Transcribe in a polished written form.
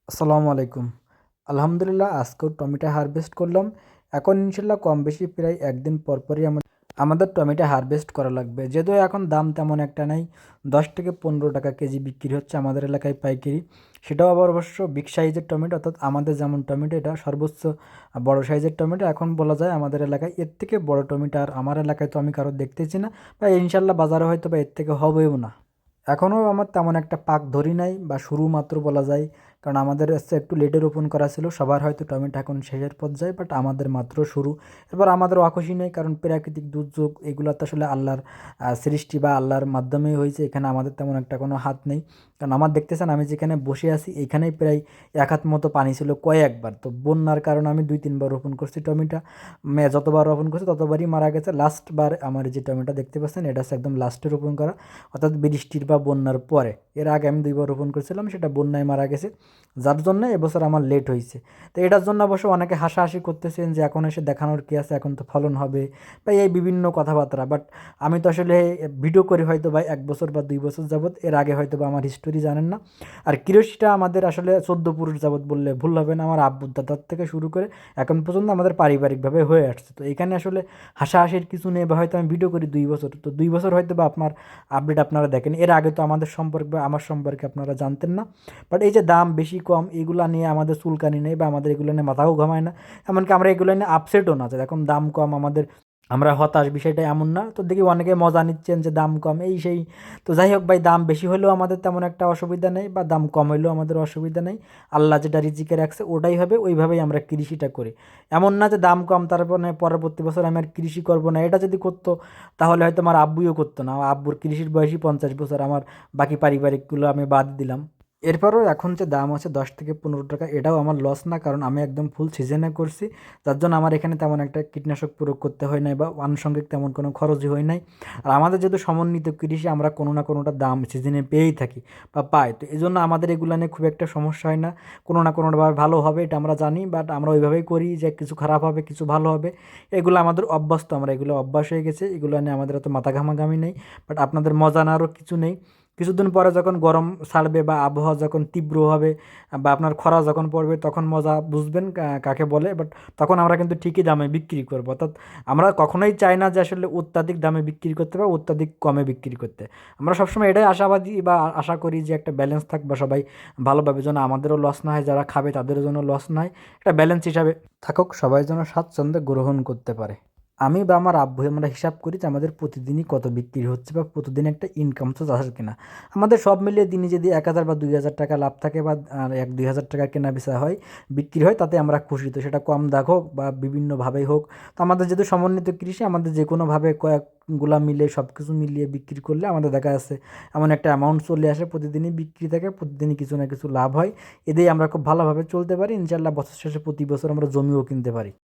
আসসালামু আলাইকুম। আলহামদুলিল্লাহ আজকেও টমেটো হারভেস্ট করলাম। এখন ইনশাল্লাহ কম বেশি প্রায় একদিন পরপরই আমাদের টমেটো হারভেস্ট করা লাগবে। যদিও এখন দাম তেমন একটা নাই, 10 থেকে 15 টাকা কেজি বিক্রি হচ্ছে আমাদের এলাকায় পাইকারি। সেটাও আবার অবশ্য বিগ সাইজের টমেটো, অর্থাৎ আমাদের যেমন টমেটো এটা সর্বোচ্চ বড় সাইজের টমেটো। এখন বলা যায় আমাদের এলাকায় এর থেকে বড় টমেটো আর আমার এলাকায় তো আমি কারো দেখতেছি না, বা ইনশাল্লাহ বাজারে হয়তো বা এর থেকে হবেও না। এখনও আমার তেমন একটা পাক ধরি নাই বা শুরু মাত্র বলা যায়, কারণ আমাদের হচ্ছে একটু লেটে রোপণ করা ছিল। সবার হয়তো টমেটো এখন শেষের পর্যায়ে, বাট আমাদের মাত্র শুরু। এবার আমাদের অখুশি নেই, কারণ প্রাকৃতিক দুর্যোগ এগুলো তো আসলে আল্লাহর সৃষ্টি বা আল্লাহর মাধ্যমেই হয়েছে। এখানে আমাদের তেমন একটা কোনো হাত নেই। কারণ আমার দেখতেছেন আমি যেখানে বসে আছি এখানেই প্রায় 1 হাত মতো পানি ছিল কয়েকবার। তো বন্যার কারণে আমি 2-3 বার রোপণ করছি টমেটো। যতবার রোপণ করছি ততবারই মারা গেছে। লাস্টবার আমার যে টমেটো দেখতে পাচ্ছেন এটা হচ্ছে একদম লাস্টে রোপণ করা, অর্থাৎ বৃষ্টির বা বন্যার পরে। এর আগে আমি 2 বার রোপণ করেছিলাম, সেটা বন্যায় মারা গেছে, যার জন্য এবছর আমার লেট হয়েছে। তো এটার জন্য অবশ্য অনেকে হাসাহাসি করতেছেন যে এখন এসে দেখানোর কী আছে, এখন তো ফলন হবে বা এই বিভিন্ন কথাবার্তা। বাট আমি তো আসলে ভিডিও করি হয়তো বা 1 বছর বা 2 বছর যাবৎ, এর আগে হয়তো বা আমার হিস্টোরি জানেন না। আর কৃষিটা আমাদের আসলে 14 পুরুষ যাবৎ বললে ভুল হবে না, আমার আব্বুর দাদার থেকে শুরু করে এখন পর্যন্ত আমাদের পারিবারিকভাবে হয়ে আসছে। তো এখানে আসলে হাসাহাসির কিছু নেই, বা হয়তো আমি ভিডিও করি 2 বছর, তো 2 বছর হয়তো বা আপনার আপডেট আপনারা দেখেন। এর আগে তো আমাদের সম্পর্কে বা আমার সম্পর্কে আপনারা জানতেন না। বাট এই যে দাম বেশি কম এগুলো নিয়ে আমাদের চুলকানি নেই, বা আমাদের এগুলো নিয়ে মাথাও ঘামায় না। এমনকি আমরা এগুলো নিয়ে আপসেটও না যে এখন দাম কম আমাদের আমরা হতাশ, বিষয়টা এমন না। তো দেখি অনেকে মজা নিচ্ছেন যে দাম কম এই সেই। তো যাই হোক ভাই, দাম বেশি হলেও আমাদের তেমন একটা অসুবিধা নেই, বা দাম কম হলেও আমাদের অসুবিধা নেই। আল্লাহ যেটা রিজিকে রাখছে ওটাই হবে, ওইভাবেই আমরা কৃষিটা করি। এমন না যে দাম কম তারপরে পরবর্তী বছর আমি আর কৃষি করবো না। এটা যদি করতো তাহলে হয়তো আমার আব্বুও করতো না। আমার আব্বুর কৃষির বয়সই 50 বছর, আমার বাকি পারিবারিকগুলো আমি বাদ দিলাম। এরপরও এখন যে দাম আছে 10 থেকে 15 টাকা, এটাও আমার লস না, কারণ আমি একদম ফুল সিজনে করছি। যার জন্য আমার এখানে তেমন একটা কীটনাশক প্রয়োগ করতে হয় নাই, বা আনুষঙ্গিক তেমন কোনো খরচই হয় নাই। আর আমাদের যেহেতু সমন্বিত কৃষি, আমরা কোনো না কোনোটা দাম সিজনে পেয়েই থাকি বা পাই। তো এই জন্য আমাদের এগুলো নিয়ে খুব একটা সমস্যা হয় না। কোনো না কোনোভাবে ভালো হবে এটা আমরা জানি, বাট আমরা ওইভাবেই করি যে কিছু খারাপ হবে কিছু ভালো হবে। এগুলো আমাদের অভ্যস্ত, আমরা এগুলো অভ্যাস হয়ে গেছে, এগুলো নিয়ে আমাদের এত মাথা ঘামাঘামি নেই। বাট আপনাদের মজা নেওয়ারও কিছু নেই। কিছুদিন পরে যখন গরম ছাড়বে বা আবহাওয়া যখন তীব্র হবে বা আপনার খরা যখন পড়বে তখন মজা বুঝবেন কাকে বলে। বাট তখন আমরা কিন্তু ঠিকই দামে বিক্রি করবো, অর্থাৎ আমরা কখনোই চাই না যে আসলে অত্যাধিক দামে বিক্রি করতে বা অত্যাধিক কমে বিক্রি করতে। আমরা সবসময় এটাই আশাবাদী বা আশা করি যে একটা ব্যালেন্স থাকবে, সবাই ভালোভাবে, যেন আমাদেরও লস না হয়, যারা খাবে তাদেরও যেন লস না হয়, একটা ব্যালেন্স হিসাবে থাকুক, সবাই যেন স্বাচ্ছন্দ্যে গ্রহণ করতে পারে। আমি বা আমার আব্বু আমরা হিসাব করি যে আমাদের প্রতিদিনই কত বিক্রি হচ্ছে, বা প্রতিদিন একটা ইনকাম সোর্স আসে কিনা। আমাদের সব মিলিয়ে দিনে যদি 1,000 বা 2,000 টাকা লাভ থাকে, বা 1-2 হাজার টাকা কেনা বেচা হয়, বিক্রি হয়, তাতে আমরা খুশি। তো সেটা কম দাগ হোক বা বিভিন্নভাবেই হোক। তো আমাদের যেহেতু সমন্বিত কৃষি, আমাদের যে কোনোভাবে কয়েকগুলা মিলে সব কিছু মিলিয়ে বিক্রি করলে আমাদের দেখা যাচ্ছে এমন একটা অ্যামাউন্ট চলে আসে, প্রতিদিনই বিক্রি থাকে, প্রতিদিনই কিছু না কিছু লাভ হয়। এতেই আমরা খুব ভালোভাবে চলতে পারি ইনশাল্লাহ। বছর শেষে প্রতি বছর আমরা জমিও কিনতে পারি।